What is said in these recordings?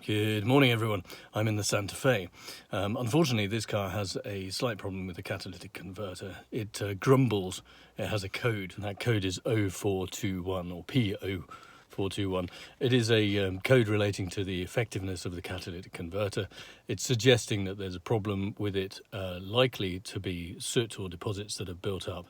Good morning everyone, I'm in the Santa Fe. Unfortunately this car has a slight problem with the catalytic converter. It grumbles, it has a code, and that code is P0421 or P0421. It is a code relating to the effectiveness of the catalytic converter. It's suggesting that there's a problem with it, likely to be soot or deposits that have built up.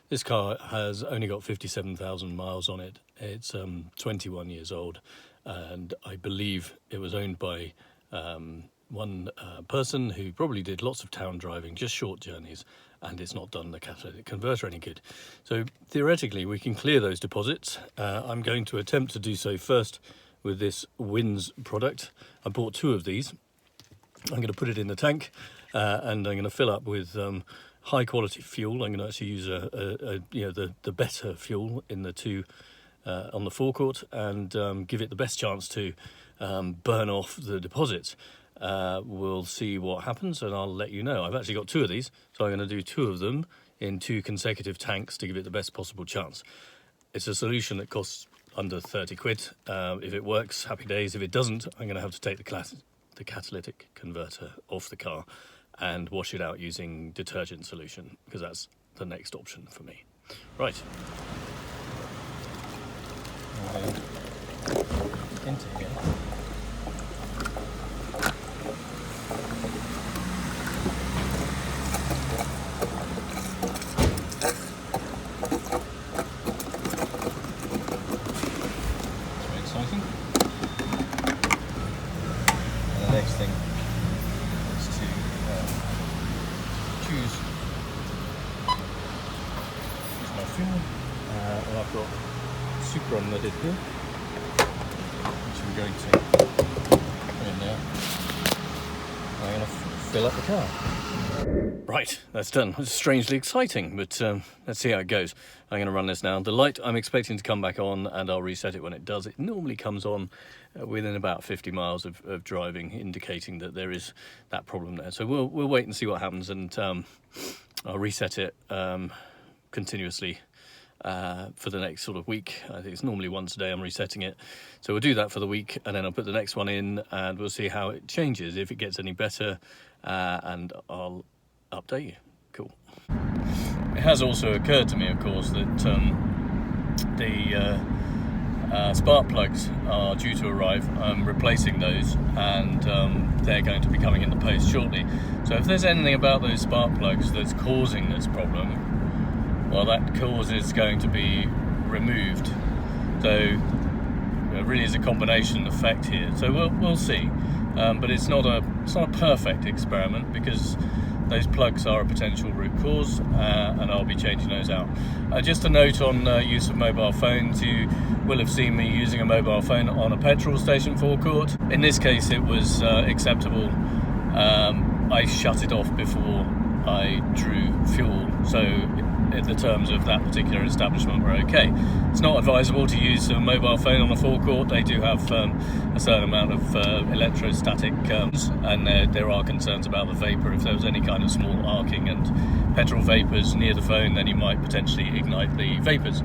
This car has only got 57,000 miles on it. It's 21 years old. And I believe it was owned by one person who probably did lots of town driving, just short journeys, and it's not done the catalytic converter any good. So theoretically we can clear those deposits. I'm going to attempt to do so first with this Wynn's product. I bought 2 of these. I'm going to put it in the tank and I'm going to fill up with high quality fuel. I'm going to actually use the better fuel in the 2 on the forecourt and give it the best chance to burn off the deposits. We'll see what happens and I'll let you know. I've actually got 2 of these, so I'm going to do 2 of them in 2 consecutive tanks to give it the best possible chance. It's a solution that costs under 30 quid. If it works, happy days. If it doesn't, I'm going to have to take the catalytic converter off the car and wash it out using detergent solution, because that's the next option for me. Right. Into here. Very exciting. And the next thing is to choose my fuel. And I've got super unleaded here, which I'm going to put in there. I'm going to fill up the car. Right, that's done. It's strangely exciting, but let's see how it goes. I'm going to run this now. The light I'm expecting to come back on, and I'll reset it when it does. It normally comes on within about 50 miles of driving, indicating that there is that problem there. So we'll wait and see what happens, and I'll reset it continuously for the next sort of week. I think it's normally once a day I'm resetting it. So we'll do that for the week, and then I'll put the next one in and we'll see how it changes, if it gets any better, and I'll update you. Cool. It has also occurred to me, of course, that the spark plugs are due to arrive. I'm replacing those, and they're going to be coming in the post shortly. So if there's anything about those spark plugs that's causing this problem, well, that cause is going to be removed. So it really is a combination effect here. So we'll see. But it's not a perfect experiment, because those plugs are a potential root cause, and I'll be changing those out. Just a note on use of mobile phones. You will have seen me using a mobile phone on a petrol station forecourt. In this case, it was acceptable. I shut it off before I drew fuel, so the terms of that particular establishment were okay. It's not advisable to use a mobile phone on a forecourt. They do have a certain amount of electrostatic and there are concerns about the vapour. If there was any kind of small arcing and petrol vapours near the phone, then you might potentially ignite the vapours.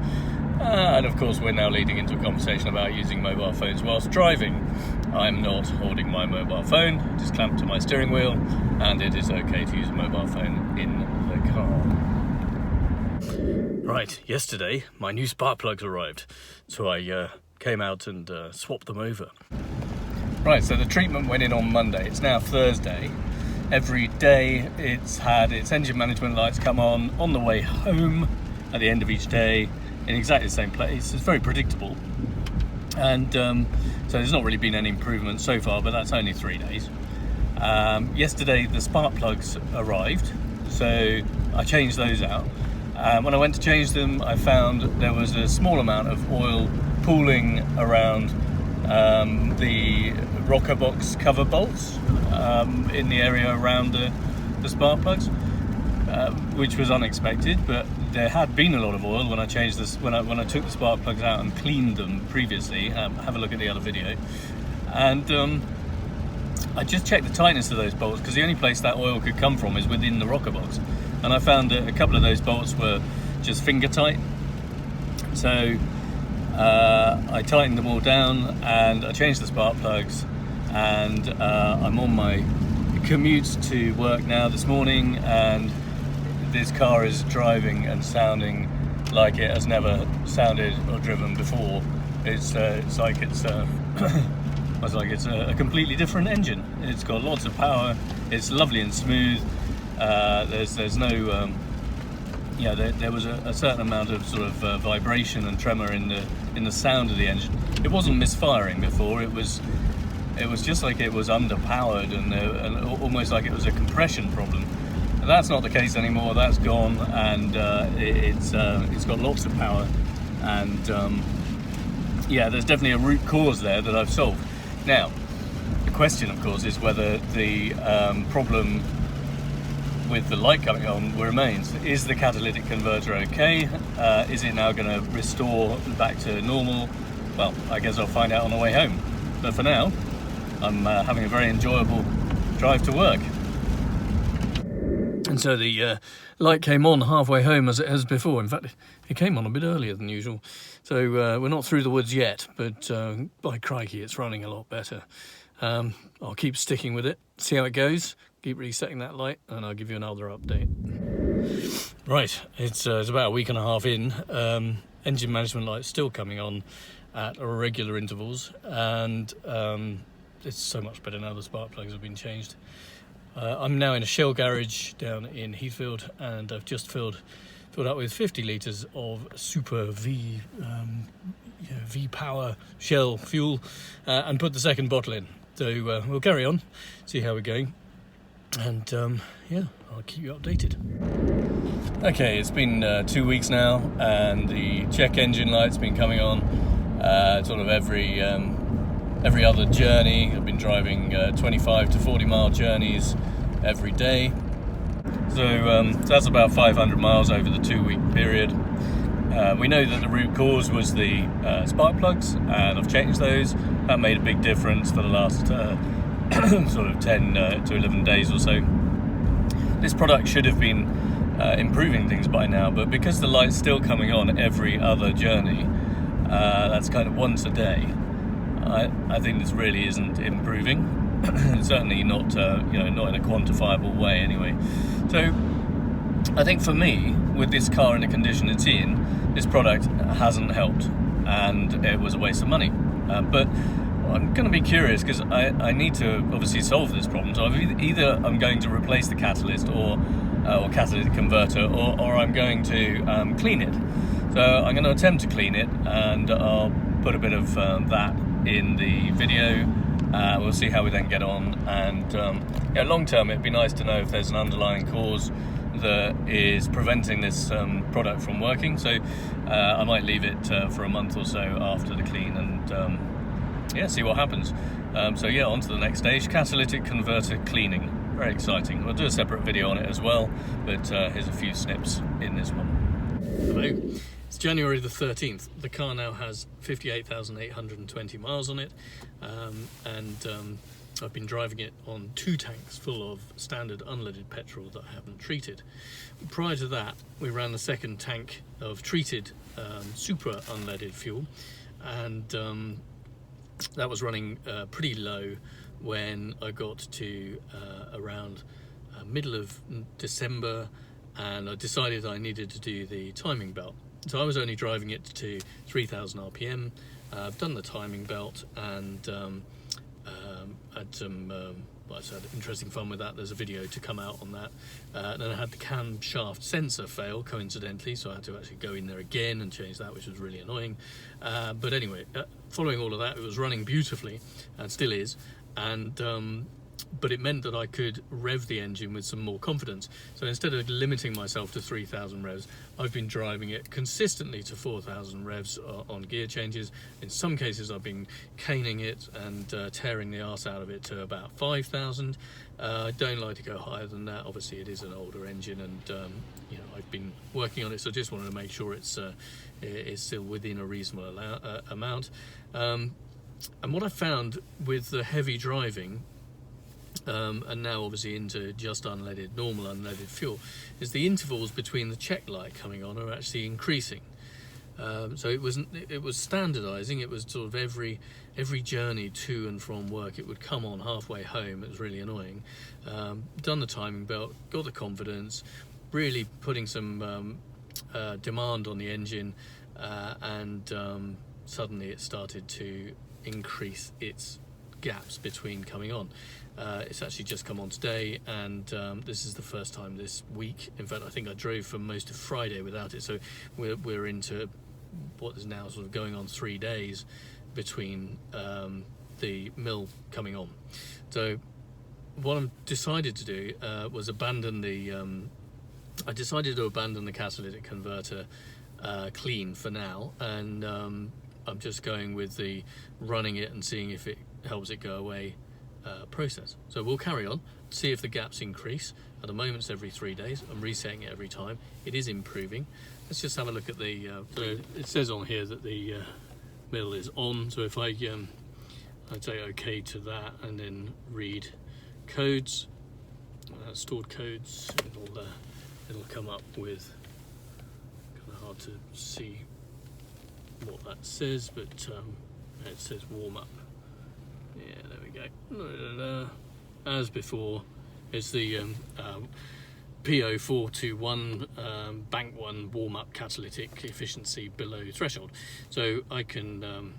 And of course we're now leading into a conversation about using mobile phones whilst driving. I'm not holding my mobile phone, it is clamped to my steering wheel, and it is okay to use a mobile phone in the car. Right, yesterday my new spark plugs arrived, so I came out and swapped them over. Right, so the treatment went in on Monday. It's now Thursday. Every day it's had its engine management lights come on the way home at the end of each day in exactly the same place. It's very predictable, and so there's not really been any improvement so far, but that's only 3 days. Yesterday the spark plugs arrived, so I changed those out. When I went to change them, I found there was a small amount of oil pooling around the rocker box cover bolts in the area around the spark plugs, which was unexpected, but there had been a lot of oil when I changed this, when I took the spark plugs out and cleaned them previously. Have a look at the other video. And I just checked the tightness of those bolts, because the only place that oil could come from is within the rocker box. And I found that a couple of those bolts were just finger tight. So I tightened them all down and I changed the spark plugs, and I'm on my commute to work now this morning, and this car is driving and sounding like it has never sounded or driven before. It's like it's a completely different engine. It's got lots of power. It's lovely and smooth. There's no there was a certain amount of sort of vibration and tremor in the sound of the engine. It wasn't misfiring before. It was just like it was underpowered and almost like it was a compression problem. And that's not the case anymore. That's gone, and it's got lots of power. And there's definitely a root cause there that I've solved. Now, the question, of course, is whether the problem with the light coming on remains. Is the catalytic converter okay? Is it now going to restore back to normal? Well, I guess I'll find out on the way home. But for now, I'm having a very enjoyable drive to work. And so the light came on halfway home as it has before. In fact, it came on a bit earlier than usual. So we're not through the woods yet, but by crikey, it's running a lot better. I'll keep sticking with it, see how it goes, keep resetting that light, and I'll give you another update. Right, it's about a week and a half in. Engine management light's still coming on at regular intervals, and it's so much better now the spark plugs have been changed. I'm now in a Shell garage down in Heathfield, and I've just filled up with 50 litres of Super V Power Shell fuel, and put the second bottle in. So we'll carry on, see how we're going, and I'll keep you updated. Okay, it's been 2 weeks now, and the check engine light's been coming on sort of every other journey. I've been driving 25 to 40 mile journeys every day. So that's about 500 miles over the 2 week period. We know that the root cause was the spark plugs, and I've changed those. That made a big difference for the last sort of 10 to 11 days or so. This product should have been improving things by now, but because the light's still coming on every other journey, that's kind of once a day, I think this really isn't improving. Certainly not, not in a quantifiable way anyway. So I think for me, with this car in the condition it's in, this product hasn't helped, and it was a waste of money. But I'm going to be curious, because I need to obviously solve this problem. So either I'm going to replace the catalyst or catalytic converter, or I'm going to clean it. So I'm going to attempt to clean it, and I'll put a bit of that in the video. We'll see how we then get on, and long term it'd be nice to know if there's an underlying cause that is preventing this product from working. So I might leave it for a month or so after the clean, and see what happens. On to the next stage, catalytic converter cleaning. Very exciting. We'll do a separate video on it as well, but here's a few snips in this one. Hello. It's January the 13th. The car now has 58,820 miles on it, and I've been driving it on 2 tanks full of standard unleaded petrol that I haven't treated. Prior to that, we ran the second tank of treated super unleaded fuel, and that was running pretty low when I got to around middle of December, and I decided I needed to do the timing belt. So I was only driving it to 3,000 RPM. I've done the timing belt, and had some had interesting fun with that. There's a video to come out on that. Then I had the camshaft sensor fail coincidentally, so I had to actually go in there again and change that, which was really annoying. But anyway, following all of that, it was running beautifully, and still is, and but it meant that I could rev the engine with some more confidence. So instead of limiting myself to 3,000 revs, I've been driving it consistently to 4,000 revs on gear changes. In some cases I've been caning it and tearing the arse out of it to about 5,000. I don't like to go higher than that. Obviously it is an older engine, and I've been working on it, so I just wanted to make sure it's still within a reasonable amount. And what I found with the heavy driving, and now obviously into just normal unleaded fuel, is the intervals between the check light coming on are actually increasing. So it was standardizing. It was sort of every journey to and from work, it would come on halfway home. It was really annoying. Done the timing belt, got the confidence, really putting some demand on the engine, and suddenly it started to increase its gaps between coming on. It's actually just come on today, and this is the first time this week. In fact, I think I drove for most of Friday without it, so we're into what is now sort of going on 3 days between the mill coming on. So what I decided to do was abandon the catalytic converter clean for now, and I'm just going with the running it and seeing if it helps it go away process. So we'll carry on, see if the gaps increase. At the moment it's every 3 days. I'm resetting it every time. It is improving. Let's just have a look at the so it says on here that the mill is on, so if I'd say OK to that and then read codes, stored codes, it'll come up with, kind of hard to see what that says, but it says warm up. Yeah, there we go. As before, it's the P0421 bank 1 warm-up catalytic efficiency below threshold. So I can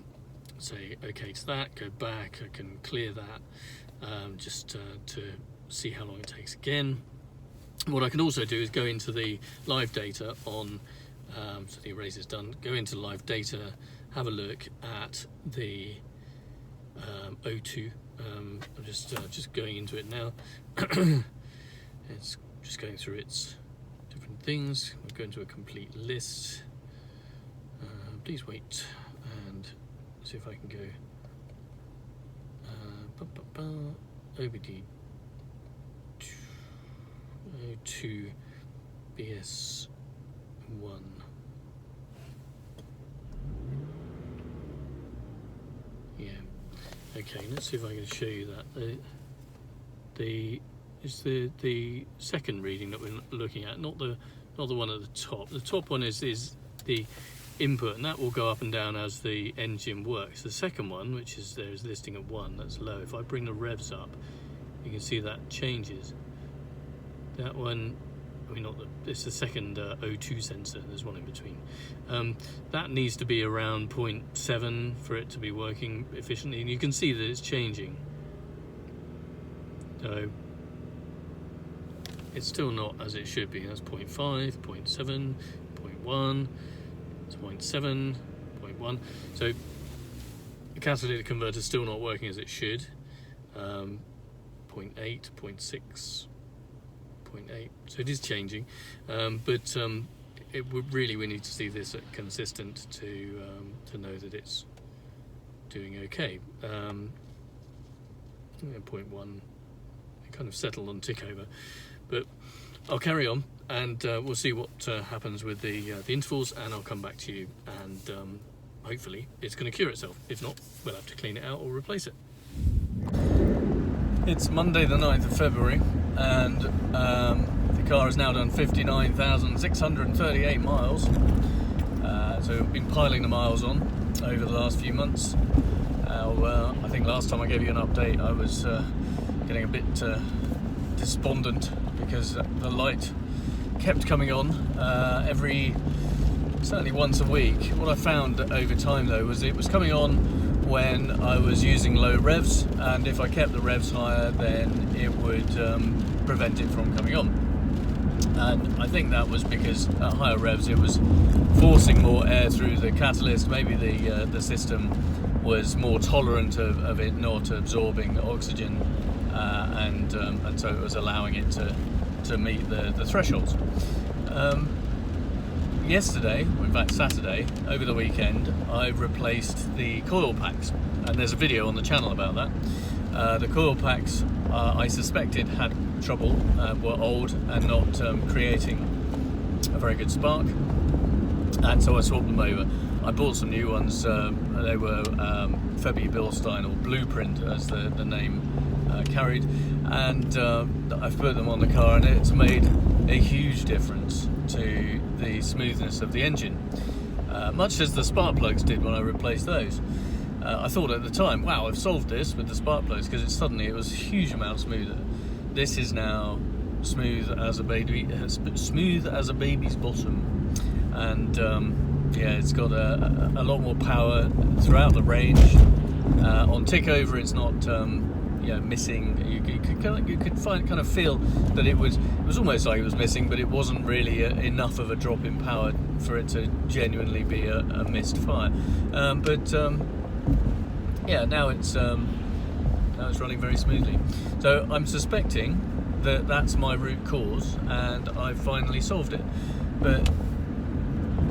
say OK to that, go back, I can clear that, just to see how long it takes again. What I can also do is go into the live data on, so the erase is done, go into live data, have a look at the O2. I'm just going into it now. It's just going through its different things. We'll go into a complete list. Please wait and see if I can go OBD O2 BS1. Yeah. Okay, let's see if I can show you that. It's the second reading that we're looking at, not the one at the top. The top one is the input, and that will go up and down as the engine works. The second one, which is there's listing at 1, that's low. If I bring the revs up, you can see that changes. That one, I mean, it's the second O2 sensor. There's one in between. That needs to be around 0.7 for it to be working efficiently, and you can see that it's changing. So it's still not as it should be. That's 0.5, 0.7, 0.1, it's 0.7, 0.1. So the catalytic converter is still not working as it should. 0.8, 0.6, 0.8. So it is changing, but we need to see this at consistent to know that it's doing okay. 0.1. Kind of settled on tick over, but I'll carry on, and we'll see what happens with the intervals, and I'll come back to you, and hopefully it's going to cure itself. If not, we'll have to clean it out or replace it. It's Monday the 9th of February, and the car has now done 59,638 miles, so we've been piling the miles on over the last few months. I think last time I gave you an update I was getting a bit despondent because the light kept coming on certainly once a week. What I found over time though was it was coming on when I was using low revs, and if I kept the revs higher then it would prevent it from coming on. And I think that was because at higher revs it was forcing more air through the catalyst. Maybe the system was more tolerant of it not absorbing oxygen, and so it was allowing it to meet the thresholds. Yesterday, in fact Saturday, over the weekend, I replaced the coil packs, and there's a video on the channel about that. The coil packs I suspected had trouble, were old and not creating a very good spark, and so I swapped them over. I bought some new ones. They were Febi Bilstein, or Blueprint as the name carried, and I've put them on the car, and it's made a huge difference to the smoothness of the engine. much as the spark plugs did when I replaced those. I thought at the time, wow, I've solved this with the spark plugs, because it was a huge amount smoother. This is now smooth as a baby's bottom, and yeah, it's got a lot more power throughout the range. On tick over, it's not missing. You could kind of feel that it was almost like it was missing, but it wasn't really enough of a drop in power for it to genuinely be a missed fire. Yeah, now it's running very smoothly. So I'm suspecting that that's my root cause, and I've finally solved it. But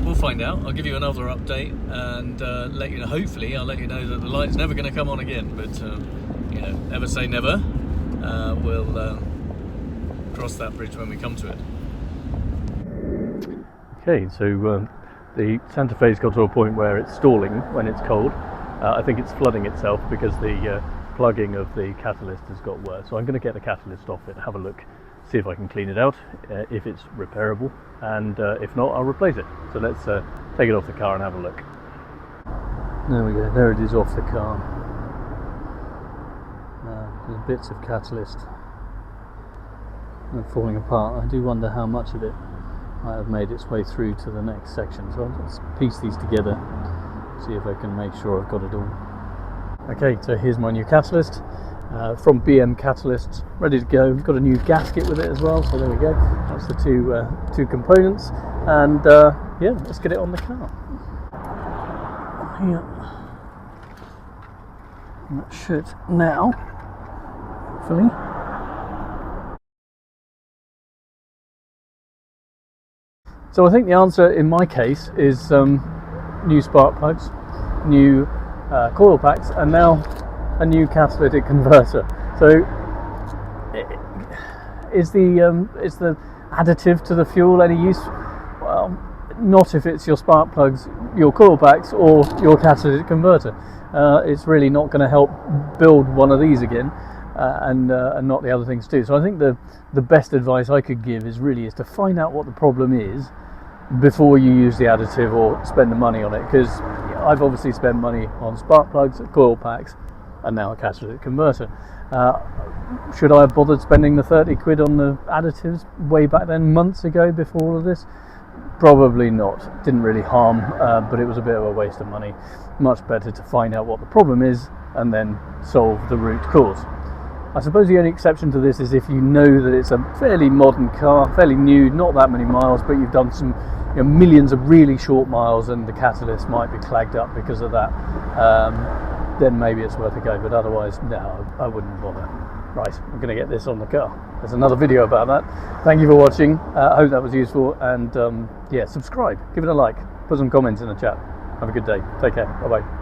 we'll find out. I'll give you another update and let you know. Hopefully, I'll let you know that the light's never going to come on again. But never say never. We'll cross that bridge when we come to it. Okay, so the Santa Fe's got to a point where it's stalling when it's cold. I think it's flooding itself because the plugging of the catalyst has got worse. So I'm going to get the catalyst off it, have a look, see if I can clean it out, if it's repairable, and if not, I'll replace it. So let's take it off the car and have a look. There we go, there it is off the car. There's bits of catalyst falling apart. I do wonder how much of it might have made its way through to the next section. So I'll just piece these together, see if I can make sure I've got it all. Okay, so here's my new catalyst from BM Catalyst, ready to go. We've got a new gasket with it as well, so there we go. That's the two components, and yeah, let's get it on the car. Yeah, that should now, hopefully. So I think the answer in my case is new spark plugs, new coil packs, and now a new catalytic converter. So is the additive to the fuel any use? Well, not if it's your spark plugs, your coil packs, or your catalytic converter. It's really not going to help build one of these again, and not the other things too. So I think the best advice I could give is to find out what the problem is before you use the additive or spend the money on it, because I've obviously spent money on spark plugs, coil packs, and now a catalytic converter. Should I have bothered spending the 30 quid on the additives way back then, months ago, before all of this? Probably not. Didn't really harm, but it was a bit of a waste of money. Much better to find out what the problem is and then solve the root cause. I suppose the only exception to this is if you know that it's a fairly modern car, fairly new, not that many miles, but you've done some millions of really short miles and the catalyst might be clagged up because of that, then maybe it's worth a go, but otherwise, no, I wouldn't bother. Right, I'm going to get this on the car. There's another video about that. Thank you for watching. I hope that was useful, and yeah, subscribe, give it a like, put some comments in the chat. Have a good day. Take care. Bye-bye.